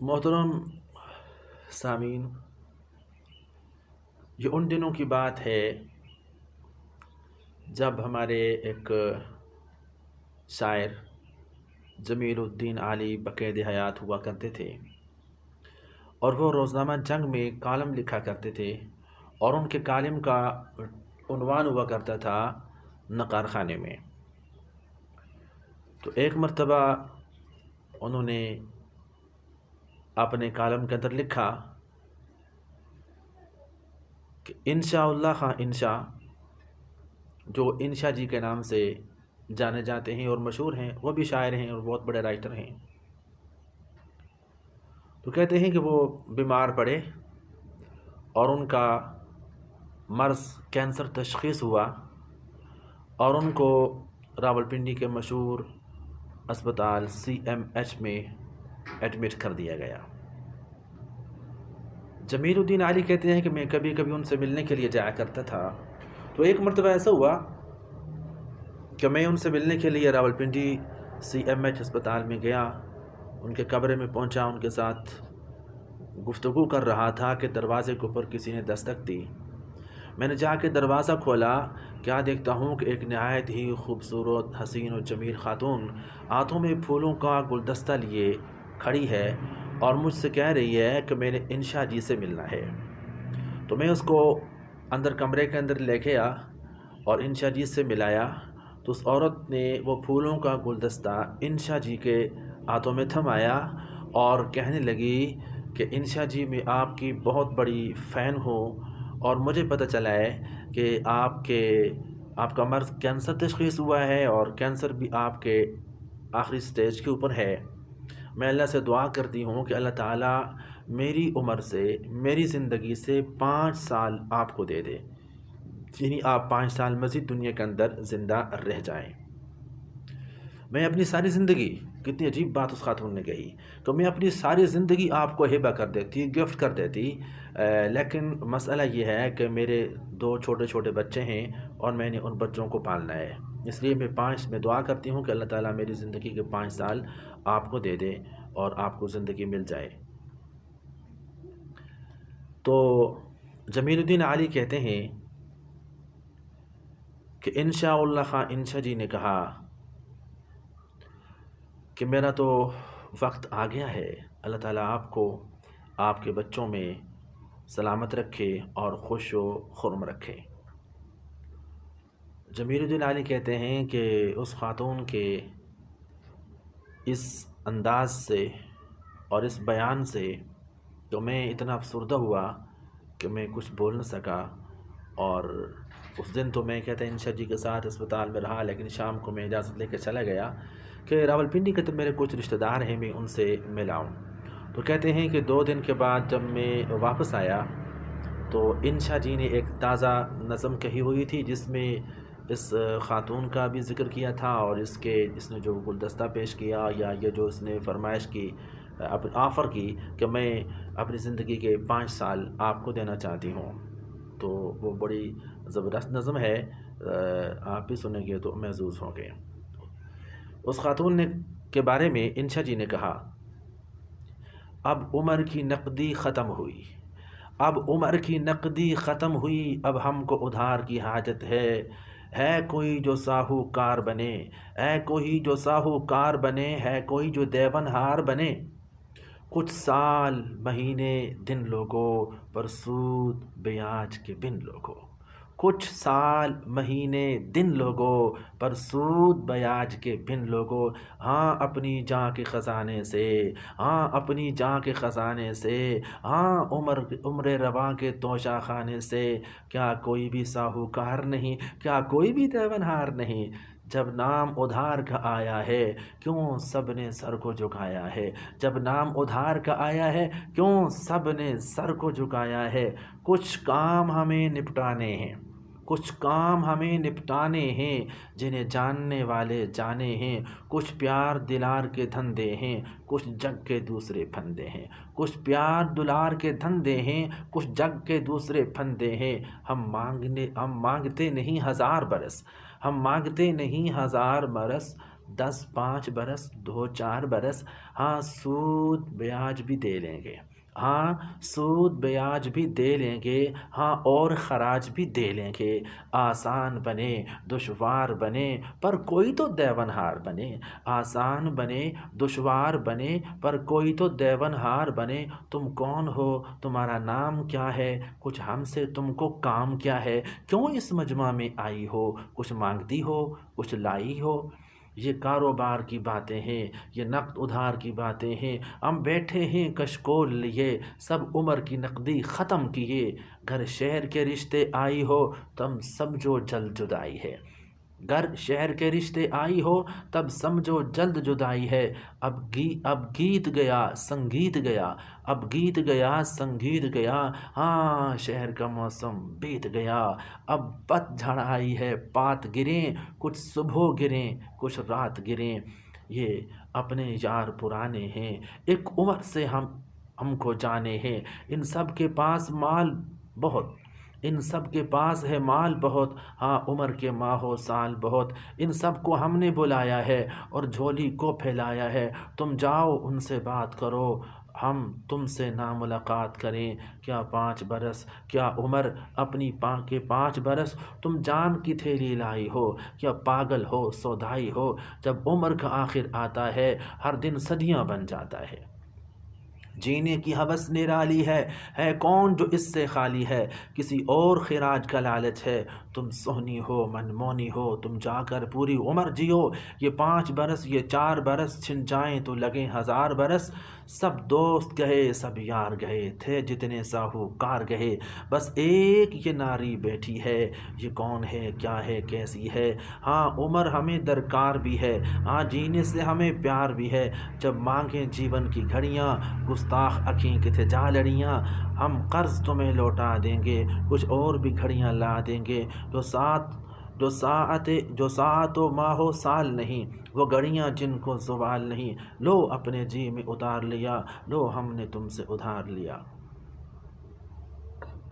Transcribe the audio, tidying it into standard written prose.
محترم سامعین، یہ ان دنوں کی بات ہے جب ہمارے ایک شاعر جمیل الدین علی بقید حیات ہوا کرتے تھے، اور وہ روزنامہ جنگ میں کالم لکھا کرتے تھے، اور ان کے کالم کا عنوان ہوا کرتا تھا نقار خانے میں۔ تو ایک مرتبہ انہوں نے اپنے کالم کے اندر لکھا کہ انشاء اللہ خان انشاء، جو انشاء جی کے نام سے جانے جاتے ہیں اور مشہور ہیں، وہ بھی شاعر ہیں اور بہت بڑے رائٹر ہیں۔ تو کہتے ہیں کہ وہ بیمار پڑے اور ان کا مرض کینسر تشخیص ہوا، اور ان کو راولپنڈی کے مشہور اسپتال CMH میں ایڈمٹ کر دیا گیا۔ جمیل الدین علی کہتے ہیں کہ میں کبھی کبھی ان سے ملنے کے لیے جایا کرتا تھا۔ تو ایک مرتبہ ایسا ہوا کہ میں ان سے ملنے کے لیے راولپنڈی CMH اسپتال میں گیا، ان کے کمرے میں پہنچا، ان کے ساتھ گفتگو کر رہا تھا کہ دروازے کے اوپر کسی نے دستک دی۔ میں نے جا کے دروازہ کھولا، کیا دیکھتا ہوں کہ ایک نہایت ہی خوبصورت، حسین و جمیل خاتون ہاتھوں میں پھولوں کا گلدستہ لیے کھڑی ہے اور مجھ سے کہہ رہی ہے کہ میں نے انشاء جی سے ملنا ہے۔ تو میں اس کو اندر کمرے کے اندر لے گیا اور انشاء جی سے ملایا، تو اس عورت نے وہ پھولوں کا گلدستہ انشاء جی کے ہاتھوں میں تھمایا اور کہنے لگی کہ انشاء جی میں آپ کی بہت بڑی فین ہوں، اور مجھے پتہ چلا ہے کہ آپ کا مرض کینسر تشخیص ہوا ہے، اور کینسر بھی آپ کے آخری سٹیج کے اوپر ہے۔ میں اللہ سے دعا کرتی ہوں کہ اللہ تعالیٰ میری عمر سے، میری زندگی سے 5 سال آپ کو دے دے، یعنی آپ 5 سال مزید دنیا کے اندر زندہ رہ جائیں۔ میں اپنی ساری زندگی، کتنی عجیب بات اس خاتون نے کہی، تو میں اپنی ساری زندگی آپ کو ہبہ کر دیتی، گفٹ کر دیتی، لیکن مسئلہ یہ ہے کہ میرے 2 چھوٹے چھوٹے بچے ہیں اور میں نے ان بچوں کو پالنا ہے، اس لیے میں دعا کرتی ہوں کہ اللہ تعالیٰ میری زندگی کے 5 سال آپ کو دے دے اور آپ کو زندگی مل جائے۔ تو جمیل الدین علی کہتے ہیں کہ انشاء اللہ خان انشاء جی نے کہا کہ میرا تو وقت آ گیا ہے، اللہ تعالیٰ آپ کو آپ کے بچوں میں سلامت رکھے اور خوش و خرم رکھے۔ جمیل الدین علی کہتے ہیں کہ اس خاتون کے اس انداز سے اور اس بیان سے تو میں اتنا افسردہ ہوا کہ میں کچھ بول نہ سکا، اور اس دن تو میں کہتے ہیں انشاء جی کے ساتھ اسپتال میں رہا، لیکن شام کو میں اجازت لے کے چلا گیا کہ راولپنڈی کے تو میرے کچھ رشتہ دار ہیں، میں ان سے ملاؤں۔ تو کہتے ہیں کہ 2 دن کے بعد جب میں واپس آیا تو انشاء جی نے ایک تازہ نظم کہی ہوئی تھی، جس میں اس خاتون کا بھی ذکر کیا تھا، اور اس نے جو گلدستہ پیش کیا، یا یہ جو اس نے فرمائش کی، آفر کی کہ میں اپنی زندگی کے 5 سال آپ کو دینا چاہتی ہوں۔ تو وہ بڑی زبردست نظم ہے، آپ بھی سنیں گے تو محظوظ ہوں گے۔ اس خاتون کے بارے میں انشاء جی نے کہا، اب عمر کی نقدی ختم ہوئی، اب عمر کی نقدی ختم ہوئی، اب ہم کو ادھار کی حاجت ہے کوئی جو ساہوکار بنے، ہے کوئی جو ساہوکار بنے، ہے کوئی جو دیون ہار بنے۔ کچھ سال مہینے دن لوگو پر سود بیاج کے بن لوگو، کچھ سال مہینے دن لوگو پر سود بیاج کے بن لوگو۔ ہاں اپنی جاں کے خزانے سے، ہاں اپنی جاں کے خزانے سے، ہاں عمر رواں کے توشہ خانے سے، کیا کوئی بھی ساہوکار نہیں، کیا کوئی بھی دیونہار نہیں۔ جب نام ادھار کا آیا ہے کیوں سب نے سر کو جھکایا ہے، جب نام ادھار کا آیا ہے کیوں سب نے سر کو جھکایا ہے۔ کچھ کام ہمیں نپٹانے ہیں، کچھ کام ہمیں نپٹانے ہیں، جنہیں جاننے والے جانے ہیں۔ کچھ پیار دلار کے دھندے ہیں، کچھ جگ کے دوسرے پھندے ہیں، کچھ پیار دلار کے دھندے ہیں، کچھ جگ کے دوسرے پھندے ہیں۔ ہم مانگتے نہیں 1000 برس، ہم مانگتے نہیں 1000 برس، 10 5 برس 2 4 برس، ہاں سود بیاج بھی دے لیں گے، ہاں سود بیاج بھی دے لیں گے، ہاں اور خراج بھی دے لیں گے، آسان بنے دشوار بنے پر کوئی تو دیونہار بنے، آسان بنے دشوار بنے پر کوئی تو دیونہار بنے، تم کون ہو، تمہارا نام کیا ہے، کچھ ہم سے تم کو کام کیا ہے، کیوں اس مجمع میں آئی ہو، کچھ مانگتی ہو کچھ لائی ہو۔ یہ کاروبار کی باتیں ہیں، یہ نقد ادھار کی باتیں ہیں، ہم بیٹھے ہیں کشکول لیے، سب عمر کی نقدی ختم کیے، گھر شہر کے رشتے آئی ہو تم سمجھو جلد جدائی ہے، گر شہر کے رشتے آئی ہو تب سمجھو جلد جدائی ہے، اب گیت گیا سنگیت گیا، اب گیت گیا سنگیت گیا، ہاں شہر کا موسم بیت گیا، اب پت جھڑ آئی ہے پات گریں، کچھ صبح گریں کچھ رات گریں، یہ اپنے یار پرانے ہیں، ایک عمر سے ہم کو جانے ہیں، ان سب کے پاس مال بہت، ان سب کے پاس ہے مال بہت، ہاں عمر کے ماہو سال بہت، ان سب کو ہم نے بلایا ہے اور جھولی کو پھیلایا ہے، تم جاؤ ان سے بات کرو، ہم تم سے نہ ملاقات کریں، کیا 5 برس کیا عمر اپنی 5 برس، تم جان کی تھیلی لائی ہو، کیا پاگل ہو سودائی ہو، جب عمر کا آخر آتا ہے ہر دن صدیاں بن جاتا ہے، جینے کی ہوس نرالی ہے کون جو اس سے خالی ہے، کسی اور خراج کا لالچ ہے، تم سہنی ہو منمونی ہو، تم جا کر پوری عمر جیو، یہ 5 برس یہ 4 برس چھن جائیں تو لگیں 1000 برس، سب دوست گئے سب یار گئے تھے جتنے ساہوکار گئے، بس ایک یہ ناری بیٹھی ہے، یہ کون ہے کیا ہے کیسی ہے، ہاں عمر ہمیں درکار بھی ہے، ہاں جینے سے ہمیں پیار بھی ہے، جب مانگیں جیون کی گھڑیاں گستاخ اکھیں کہ تھے جا لڑیاں، ہم قرض تمہیں لوٹا دیں گے کچھ اور بھی گھڑیاں لا دیں گے، جو ساعت و ماہ و سال نہیں، وہ گھڑیاں جن کو زوال نہیں، لو اپنے جی میں اتار لیا، لو ہم نے تم سے ادھار لیا۔